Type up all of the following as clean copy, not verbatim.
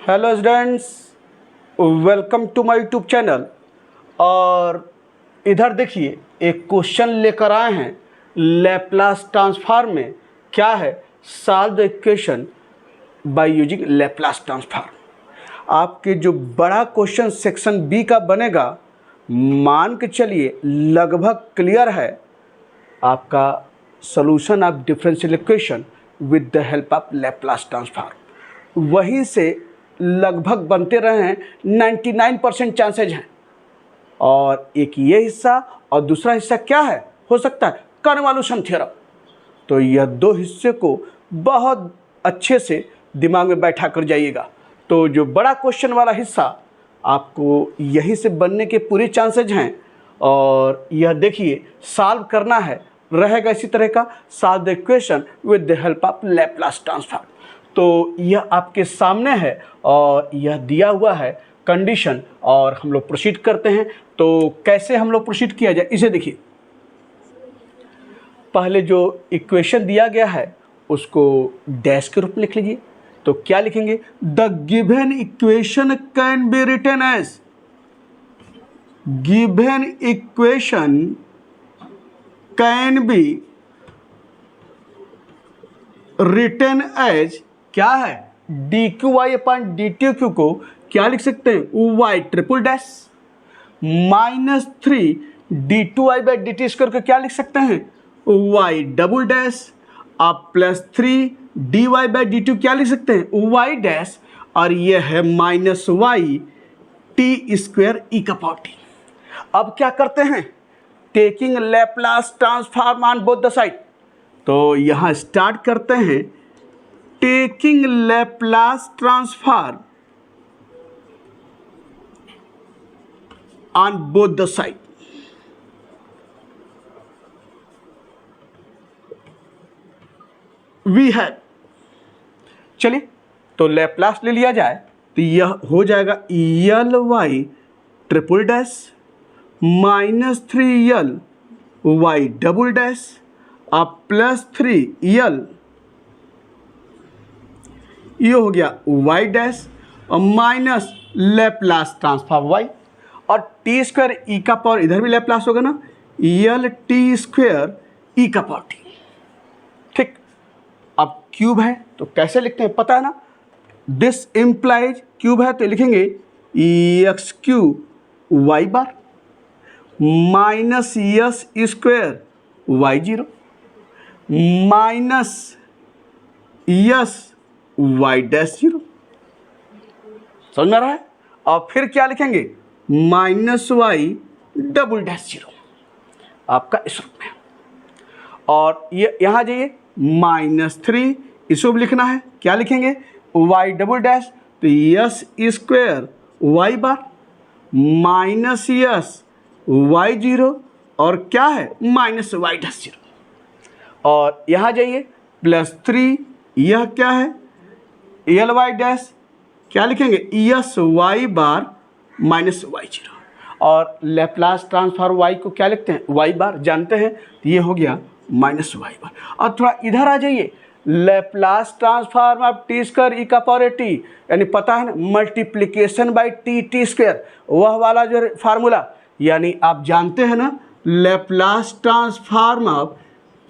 Hello students, welcome to my YouTube channel. और इधर देखिए एक क्वेश्चन लेकर आए हैं लैप्लास ट्रांसफॉर्म में। क्या है? Solve the equation by using Laplace transform. आपके जो बड़ा क्वेश्चन सेक्शन बी का बनेगा, मान के चलिए लगभग क्लियर है आपका solution of differential equation with the help of Laplace transform. वहीं से लगभग बनते रहे हैं, 99% चांसेज हैं। और एक ये हिस्सा और दूसरा हिस्सा क्या है, हो सकता है कन्वॉल्यूशन थ्योरम। तो यह दो हिस्से को बहुत अच्छे से दिमाग में बैठा कर जाइएगा। तो जो बड़ा क्वेश्चन वाला हिस्सा आपको यहीं से बनने के पूरे चांसेज हैं। और यह देखिए सॉल्व करना है, रहेगा इसी तरह का, solve the equation with the help of Laplace transform. तो यह आपके सामने है और यह दिया हुआ है कंडीशन, और हम लोग प्रोसीड करते हैं। तो कैसे हम लोग प्रोसीड किया जाए, इसे देखिए। पहले जो इक्वेशन दिया गया है उसको डैश के रूप में लिख लीजिए। तो क्या लिखेंगे? The given equation can be written as, given equation can be written as, क्या है? D Q Y upon D T क्यू को क्या लिख सकते हैं? Y triple dash -3 D two Y by D T square को क्या लिख सकते हैं? Y double dash. आप +3 D Y by D two क्या लिख सकते हैं? Y dash. और यह है -y टी स्क्वायर ई का पावर टी। अब क्या करते हैं? Taking Laplace transform on both the side. तो यहाँ स्टार्ट करते हैं taking Laplace transform on both the side. We have, चलिए तो लैप्लास ले लिया जाए तो यह हो जाएगा यल वाई ट्रिपल डैश -3 यल वाई डबल डैश अब +3 यल, ये हो गया वाई डैश और माइनस लैप्लास ट्रांसफॉर्म वाई। और टी स्क्वायर ई का पावर, इधर भी लैप्लास होगा ना, यल टी स्क्वायर ई का पावर टी। ठीक, अब क्यूब है तो कैसे लिखते हैं पता है ना? दिस इम्प्लाइज, क्यूब है तो लिखेंगे x cube y bar minus s square y zero minus s y dash zero. समझ में आ रहा है? और फिर क्या लिखेंगे? -y डबल डैश जीरो, आपका इस रूप में। और ये यहाँ जाइए -3, इसको भी लिखना है, क्या लिखेंगे? y डबल डैश तो yes square Y bar minus s Y zero और क्या है? -y dash zero. और यहाँ जाइए +3, यह क्या है? यल वाई डैश, क्या लिखेंगे? यस वाई बार -y जीरो। और लैप्लास ट्रांसफॉर्म y को क्या लिखते हैं? y बार, जानते हैं, तो ये हो गया -y बार। और थोड़ा इधर आ जाइए, Laplace transform of t square e का पावर टी, यानी पता है ना मल्टीप्लिकेशन बाई टी स्क्वायर, वह वाला जो फार्मूला, यानी आप जानते हैं ना Laplace transform of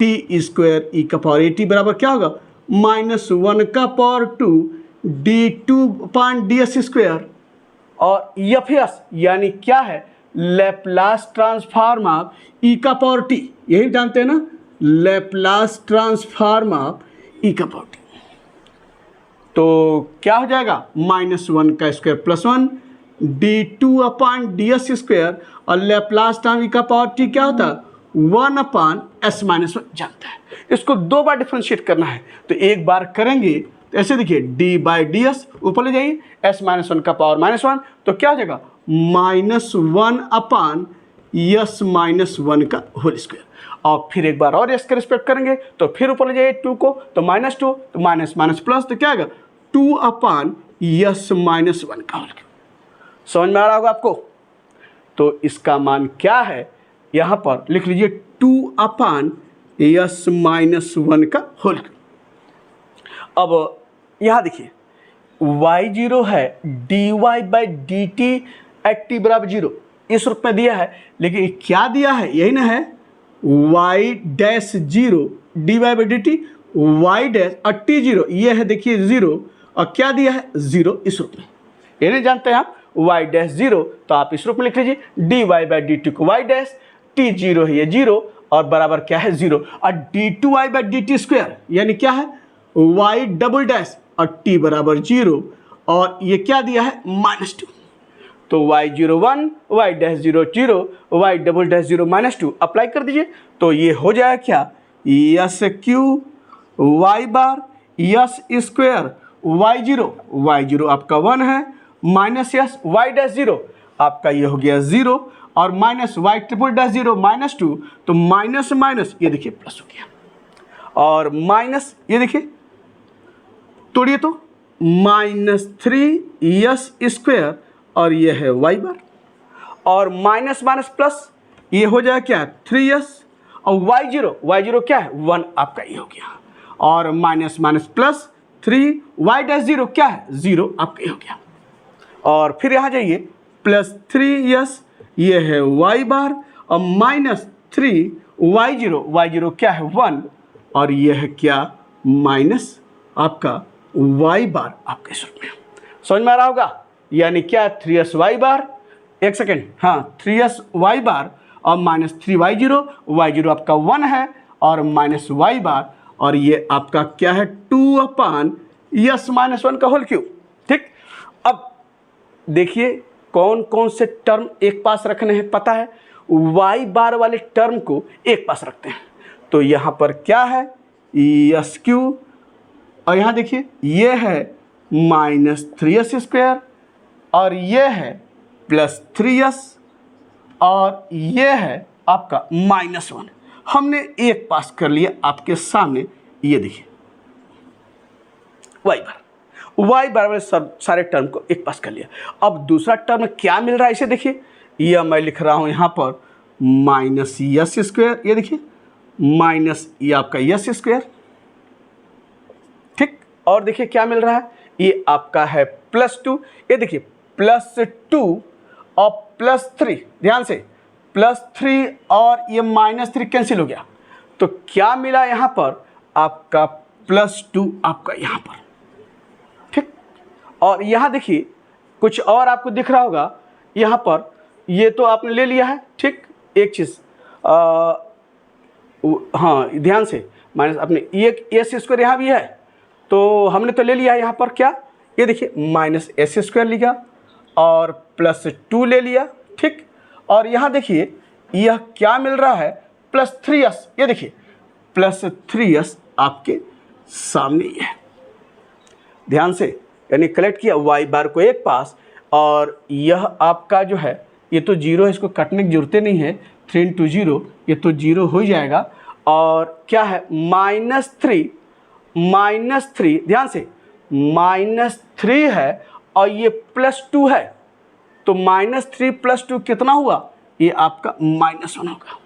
t square e का पावर टी बराबर क्या होगा? -1 का power 2 d two upon d s square. और एफ एस यानी क्या है? लैप्लास ट्रांसफॉर्म ऑफ ई का पावर टी, यही जानते हैं ना, लैप्लास ट्रांसफॉर्म ऑफ ई का पावर टी। तो क्या हो जाएगा? -1 का square +1 D two upon d s square, और लैप्लास ट्रांसफॉर्म ई का पावर टी क्या होता है? 1 अपॉन s -1 जानता है। इसको 2 बार डिफ्रेंशिएट करना है, तो एक बार करेंगे तो ऐसे देखिए डी बाई डी एस, ऊपर ले जाइए s -1 का पावर -1, तो क्या हो जाएगा? -1 अपॉन यस -1 का होल स्क्वायर। और फिर एक बार और एस के रिस्पेक्ट करेंगे तो फिर ऊपर ले जाइए 2 को, तो -2 तो माइनस माइनस प्लस, तो क्या आएगा? 2 अपॉन यस -1 का होल स्क्वायर। समझ में आ रहा होगा आपको? तो इसका मान क्या है? यहाँ पर लिख लीजिए 2 अपॉन यस -1 का होल स्क्वायर। अब यहाँ देखिए y0 है dy/dt एट t बराबर 0, इस रूप में दिया है। लेकिन क्या दिया है, यही ना है y-0 dy/dt y' और t0, ये है देखिए 0, और क्या दिया है 0 इस रूप में। ये नहीं जानते हैं आप y'0, तो आप इस रूप में लिख लीजिए dy/dt को y', t0 है ये 0, और बराबर क्या है 0, और d2y/dt² यानी क्या है y" और t बराबर 0, और ये क्या दिया है -2। तो y0 1, y'0 0, y" 0 -2 अप्लाई कर दीजिए, तो ये हो जाएगा क्या s³ y बार s² y0 आपका 1 है, माइनस यस y'0 आपका ये हो गया 0, और माइनस y'0 -2, तो माइनस माइनस ये देखिए प्लस हो गया, और माइनस ये देखिए तोड़िए तो -3s² और ये है y बार, और माइनस माइनस प्लस ये हो जाएगा क्या 3s, और y0 क्या है 1 आपका ये हो गया, और माइनस माइनस प्लस 3 y'0 क्या है 0 आपका ये हो गया, और फिर यहाँ जाइए +3s ये है y बार, और -3 y0 क्या है 1, और ये है क्या माइनस आपका y बार आपके इस रूप में। समझ में आ रहा होगा, यानी क्या 3s y बार, एक सेकेंड, हाँ 3s y बार और -3 y0 आपका 1 है, और माइनस y बार, और ये आपका क्या है 2/(s−1) का होल क्यूब। ठीक, अब देखिए कौन कौन से टर्म एक पास रखने हैं, पता है y बार वाले टर्म को एक पास रखते हैं। तो यहाँ पर क्या है s³, और यहाँ देखिए ये है -3s², और ये है +3s, और ये है आपका -1। हमने एक पास कर लिया आपके सामने, ये देखिए y बार वाले सारे टर्म को एक पास कर लिया। अब दूसरा टर्म क्या मिल रहा है इसे देखिए, यह मैं लिख रहा हूं यहाँ पर -s², ये देखिए माइनस ये आपका s²। ठीक, और देखिए क्या मिल रहा है, ये आपका है +2, ये देखिए +2 और +3, ध्यान से +3 और ये -3 कैंसिल हो गया, तो क्या मिला यहाँ पर आपका +2 आपका यहाँ पर। ठीक, और यहाँ देखिए कुछ और आपको दिख रहा होगा यहाँ पर, ये तो आपने ले लिया है। ठीक, एक चीज़ हाँ ध्यान से, माइनस अपने एक s² यहाँ भी है, तो हमने तो ले लिया है यहाँ पर क्या, ये देखिए -s² लिखा और +2 ले लिया। ठीक, और यहाँ देखिए यह क्या मिल रहा है +3s, ये देखिए +3s आपके सामने ही है। ध्यान से, यानी कलेक्ट किया y बार को एक पास, और यह आपका जो है ये तो 0 है, इसको काटने की जरूरत नहीं है, 3 × 0 ये तो 0 हो जाएगा, और क्या है -3, ध्यान से -3 है, और ये +2 है, तो -3 + 2 कितना हुआ, ये आपका -1 होगा।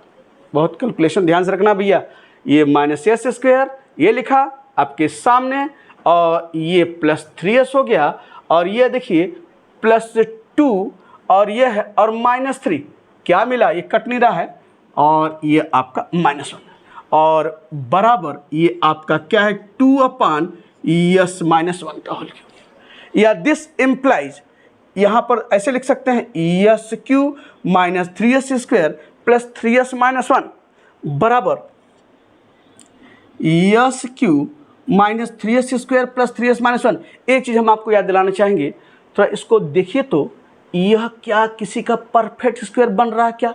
बहुत कैलकुलेशन ध्यान से रखना भैया, ये -s² ये लिखा आपके सामने, और ये +3s हो गया, और ये देखिए +2, और ये है और -3 क्या मिला, ये कट नहीं रहा है, और ये आपका -1, और बराबर ये आपका क्या है 2/(s−1) का होल क्यूब, या दिस इम्प्लाइज, यहाँ पर ऐसे लिख सकते हैं s³ -3s² + 3s−1 बराबर s³ -3s² + 3s−1। एक चीज़ हम आपको याद दिलाना चाहेंगे, थोड़ा इसको देखिए तो यह क्या किसी का परफेक्ट स्क्वायर बन रहा है क्या,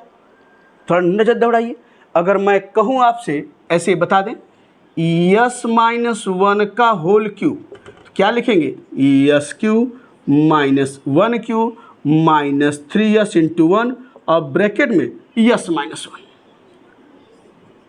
थोड़ा नज़र दौड़ाइए। अगर मैं कहूँ आपसे ऐसे बता दें s−1 का होल क्यूब, तो क्या लिखेंगे s³ -1³ -3s × 1 और ब्रैकेट में s−1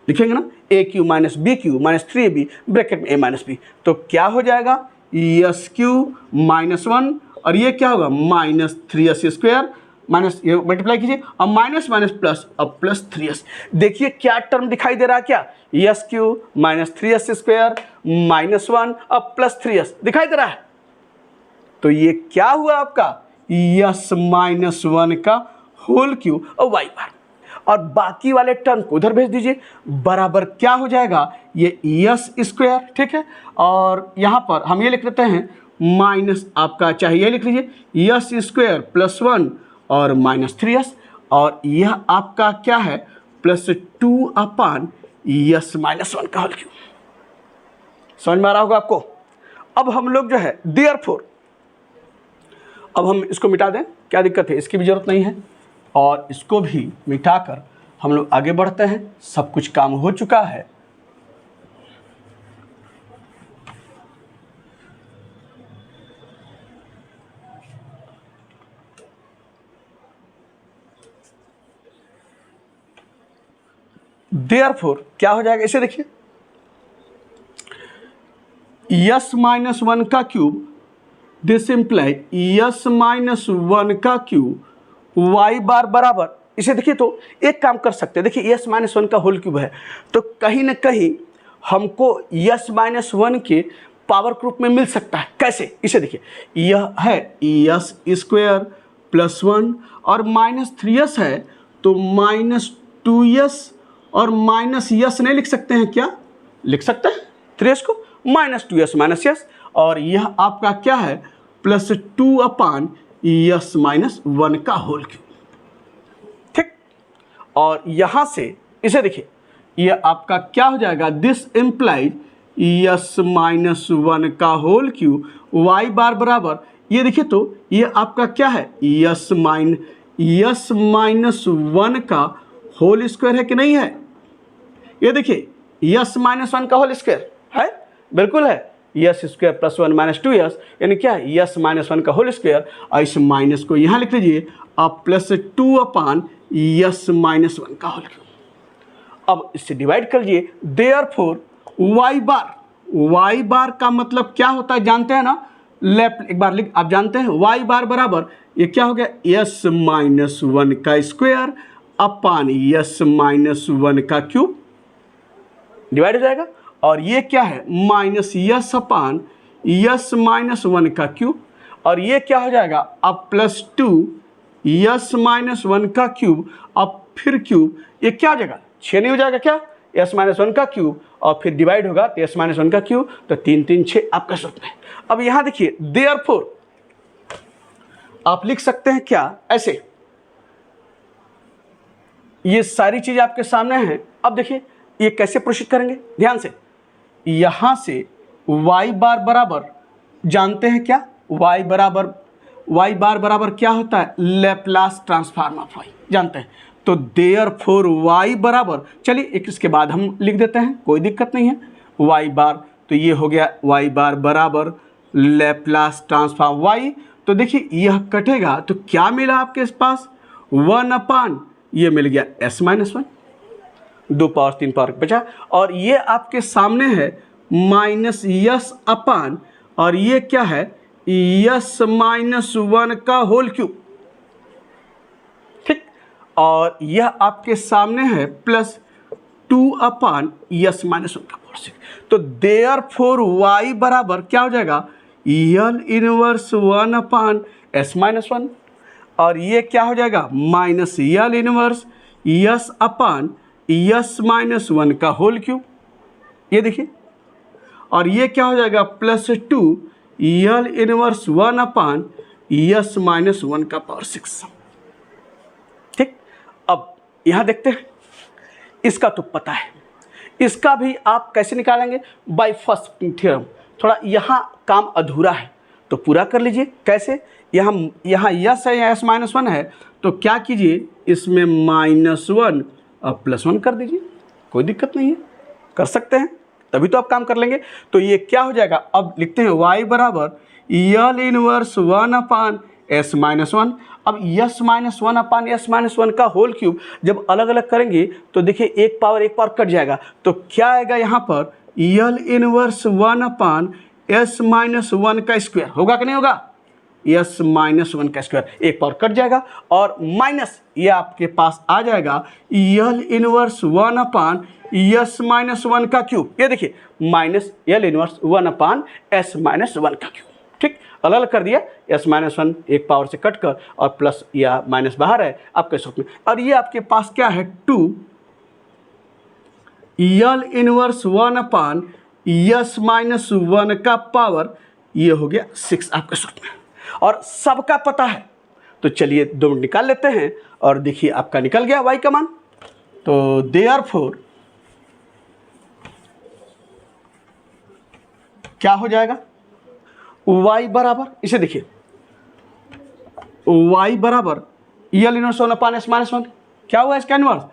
लिखेंगे ना, a³ -b³ -3ab ब्रैकेट में a-b, तो क्या हो जाएगा s³ -1, और ये क्या होगा -3s² माइनस, ये मल्टीप्लाई कीजिए, और माइनस माइनस प्लस, अब +3s। देखिए क्या टर्म दिखाई दे रहा है, क्या s³ -3s² -1 अब +3s दिखाई दे रहा है। तो ये क्या हुआ आपका यस माइनस वन का होल क्यूब और वाई बार, और बाकी वाले टर्म को उधर भेज दीजिए, बराबर क्या हो जाएगा ये यस स्क्वायर, ठीक है। और यहाँ पर हम ये लिख लेते हैं माइनस आपका, चाहे ये लिख लीजिए यस स्क्वायर प्लस वन और माइनस 3s, और यह आपका क्या है प्लस 2 अपान यस माइनस वन का होल क्यूब। समझ में आ रहा होगा आपको। अब हम लोग जो है देयरफॉर, अब हम इसको मिटा दें, क्या दिक्कत है, इसकी भी जरूरत नहीं है, और इसको भी मिटाकर हम लोग आगे बढ़ते हैं। सब कुछ काम हो चुका है। देयरफॉर क्या हो जाएगा, इसे देखिए यस माइनस वन का cube, this imply yes minus one का क्यूब वाई बार बराबर, इसे देखिए तो एक काम कर सकते हैं, देखिए यस माइनस वन का होल क्यूब है तो कहीं ना कहीं हमको यस माइनस वन के पावर ग्रुप में मिल सकता है। कैसे, इसे देखिए यह है यस स्क्वायर प्लस वन और माइनस 3s है तो माइनस 2s, और माइनस यस नहीं लिख सकते हैं क्या, लिख सकते हैं 3s को, माइनस 2s माइनस यस, और यह आपका क्या है प्लस 2 अपान यस माइनस वन का होल क्यूब, ठीक। और यहाँ से इसे देखिए यह आपका क्या हो जाएगा, this implies yes minus one का होल क्यूब वाई बार बराबर, ये देखिए तो ये आपका क्या है यस माइनस वन का होल स्क्वायर है कि नहीं है, ये देखिए यस माइनस वन का होल स्क्वायर है, बिल्कुल है, yes square plus one minus 2s यानी क्या है यस माइनस वन का होल स्क्वायर, और इस माइनस को यहाँ लिख लीजिए अब प्लस 2 अपान यस माइनस वन का होल क्यूब। अब इससे डिवाइड कर लीजिए, देयरफॉर वाई बार का मतलब क्या होता है जानते हैं ना, लेफ्ट एक बार लिख, आप जानते हैं वाई बार बराबर ये क्या हो गया यस माइनस वन का square upon yes minus one का क्यूब, डिवाइड हो जाएगा, और ये क्या है माइनस यस अपान यस माइनस वन का क्यूब, और ये क्या हो जाएगा अब प्लस 2 यस माइनस वन का क्यूब, अब फिर क्यूब, ये क्या हो जाएगा 6 नहीं हो जाएगा क्या, यस माइनस वन का क्यूब और फिर डिवाइड होगा तो यस माइनस वन का क्यूब, तो 3 3 6 आपका सूत्र है। अब यहाँ देखिए देयरफॉर आप लिख सकते हैं क्या ऐसे, ये सारी चीज़ आपके सामने है। अब देखिए ये कैसे प्रोसीड करेंगे, ध्यान से, यहाँ से y बार बराबर जानते हैं क्या, y बार बराबर क्या होता है लैप्लास ट्रांसफॉर्म ऑफ y जानते हैं, तो देयरफॉर y बराबर, चलिए एक इसके बाद हम लिख देते हैं, कोई दिक्कत नहीं है, y बार, तो ये हो गया y बार बराबर लैप्लास ट्रांसफॉर्म y, तो देखिए यह कटेगा तो क्या मिला आपके पास 1 अपान ये मिल गया s minus one, 2 power 3 power बचा, और ये आपके सामने है माइनस यस अपान, और ये क्या है यस माइनस वन का होल क्यूब, ठीक, और यह आपके सामने है प्लस 2 अपान यस माइनस वन का पावर 6, तो देयरफॉर y बराबर क्या हो जाएगा यल इनवर्स 1 अपान s माइनस वन, और ये क्या हो जाएगा माइनस यल इनवर्स यस अपान यस माइनस वन का होल क्यूब, ये देखिए, और ये क्या हो जाएगा प्लस 2 यल इनवर्स 1 अपान यस माइनस वन का पावर 6, ठीक। अब यहाँ देखते हैं, इसका तो पता है, इसका भी आप कैसे निकालेंगे बाय फर्स्ट थ्योरम, थोड़ा यहाँ काम अधूरा है तो पूरा कर लीजिए। कैसे, यहाँ यस है या एस माइनस वन है तो क्या कीजिए इसमें माइनस वन अब प्लस 1 कर दीजिए, कोई दिक्कत नहीं है, कर सकते हैं, तभी तो आप काम कर लेंगे। तो ये क्या हो जाएगा, अब लिखते हैं y बराबर यल इनवर्स 1 अपान s माइनस वन, अब yes minus one upon S minus one का होल क्यूब जब अलग अलग करेंगे तो देखिए एक पावर कट जाएगा, तो क्या आएगा यहाँ पर यल इनवर्स 1 अपान एस माइनस वन का स्क्वायर, होगा कि नहीं होगा, यस माइनस वन का स्क्वायर, एक पावर कट जाएगा, और माइनस ये आपके पास आ जाएगा यल इनवर्स 1 अपान यस माइनस वन का क्यूब, ये देखिए माइनस यल इनवर्स 1 अपान एस माइनस वन का क्यूब, ठीक, अलग अलग कर दिया, एस माइनस वन एक पावर से कट कर और प्लस या माइनस बाहर है आपके रूप में। और ये आपके पास क्या है, 2 यल इनवर्स 1 अपान यस माइनस 1 का पावर, ये हो गया 6 आपके सूत्र में, और सबका पता है। तो चलिए 2 मिनट निकाल लेते हैं और देखिए आपका निकल गया y का मान। तो देयरफॉर क्या हो जाएगा, y बराबर, इसे देखिए y बराबर यल इनवर्स 1 अपान एस माइनस 1, क्या हुआ इसका इनवर्स,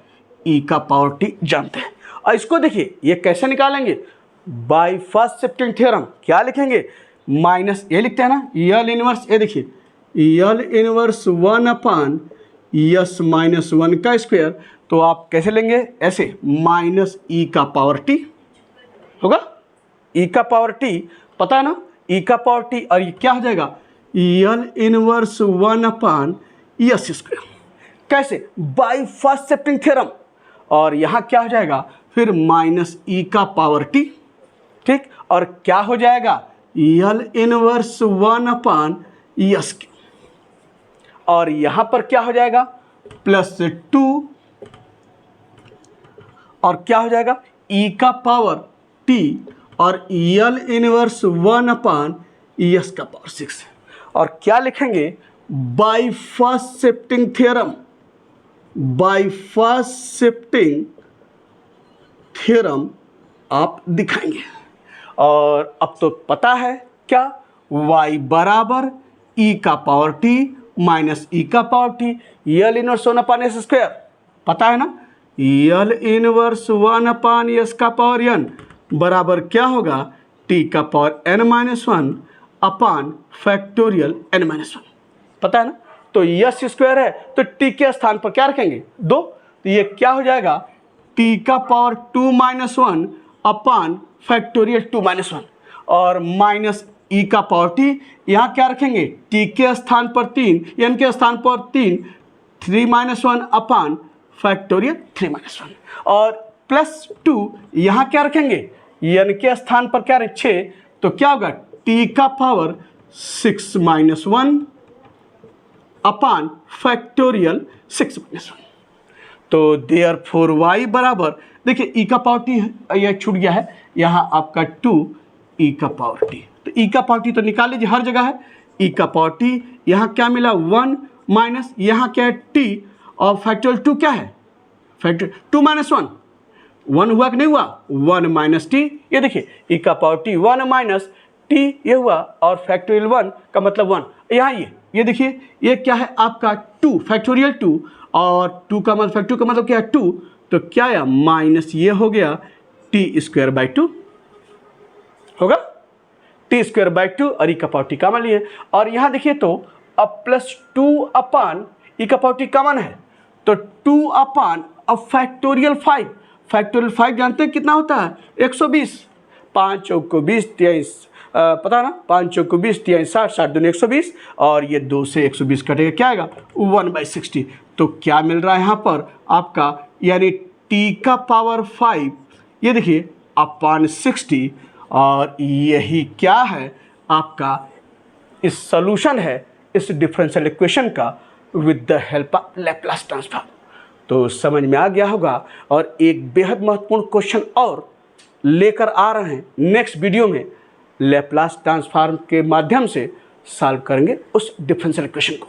e का पावर t जानते हैं। और इसको देखिए ये कैसे निकालेंगे, बाय फर्स्ट शिफ्टिंग थ्योरम। क्या लिखेंगे, माइनस ये लिखते हैं ना, यल इनवर्स, ये देखिए यल इनवर्स 1 अपान यस माइनस 1 का स्क्वायर, तो आप कैसे लेंगे, ऐसे माइनस ई का पावर टी होगा, ई का पावर टी पता है ना, ई का पावर टी, और ये क्या हो जाएगा, यल इनवर्स 1 अपान यस स्क्वायर, कैसे, बाय फर्स्ट शिफ्टिंग थ्योरम। और यहाँ क्या हो जाएगा फिर माइनस ई का पावर टी, ठीक, और क्या हो जाएगा, यल इनवर्स 1 अपान यस, और यहाँ पर क्या हो जाएगा प्लस 2, और क्या हो जाएगा ई का पावर टी, और यल इनवर्स 1 अपान यस का पावर 6, और क्या लिखेंगे, by first shifting theorem, by first shifting theorem आप दिखाएंगे। और अब तो पता है क्या, y बराबर ई का पावर टी माइनस ई का पावर टी, यल इनवर्स 1 अपान एस स्क्वायर, पता है ना, यल इनवर्स 1 अपान एस का पावर n बराबर क्या होगा, t का पावर n माइनस 1 अपान फैक्टोरियल n माइनस 1, पता है ना। तो यस स्क्वायर है तो t के स्थान पर क्या रखेंगे 2, तो ये क्या हो जाएगा, t का पावर 2 माइनस 1 अपान फैक्टोरियल 2 माइनस 1, और माइनस ई का पावर टी, यहाँ क्या रखेंगे, टी के स्थान पर 3, एन के स्थान पर 3, 3 माइनस 1 अपान फैक्टोरियल 3 माइनस 1, और प्लस 2 यहाँ क्या रखेंगे, एन के स्थान पर क्या रहे 6, तो क्या होगा टी का पावर 6 माइनस 1 अपान फैक्टोरियल 6 माइनस 1। तो देयरफॉर y बराबर, देखिए ई का पावर टी यह छूट गया है, यहाँ आपका 2 ई का पावर टी, तो ई का पावर टी तो निकाल लीजिए, हर जगह है ई का पावर टी, यहाँ क्या मिला 1 माइनस, यहाँ क्या है टी, और फैक्टोरियल 2 क्या है, फैक्टोरियल 2 माइनस 1, 1 हुआ कि नहीं हुआ, 1 माइनस टी, ये देखिए ई का पावर टी 1 माइनस टी ये हुआ, और फैक्टोरियल 1 का मतलब 1, यहाँ ये देखिए ये क्या है आपका 2 फैक्टोरियल 2, और 2 का मतलब फैक्टोरियल का मतलब क्या है 2, तो क्या है माइनस ये हो गया टी स्क्वायर बाई 2 होगा, टी स्क्वायर बाई 2, और ई का पावर टी कॉमन लिए, और यहाँ देखिए तो अब प्लस 2 अपान ई का पावर टी कॉमन है, तो 2 अपान अब फैक्टोरियल 5, फैक्टोरियल 5 जानते हैं कितना होता है 120, 5 चौक को 20 23, पता है ना, 5 चौक को 20 23 60, 60 दूनी 120, और ये 2 से 120 कटेगा, क्या आएगा 1/60। तो क्या मिल रहा है यहाँ पर आपका, यानी टी का पावर 5, ये देखिए अपान 60, और यही क्या है आपका इस सॉल्यूशन है इस डिफरेंशियल इक्वेशन का with the help of Laplace transform. तो समझ में आ गया होगा, और एक बेहद महत्वपूर्ण क्वेश्चन और लेकर आ रहे हैं नेक्स्ट वीडियो में, लैप्लास ट्रांसफॉर्म के माध्यम से सॉल्व करेंगे उस डिफरेंशियल इक्वेशन को।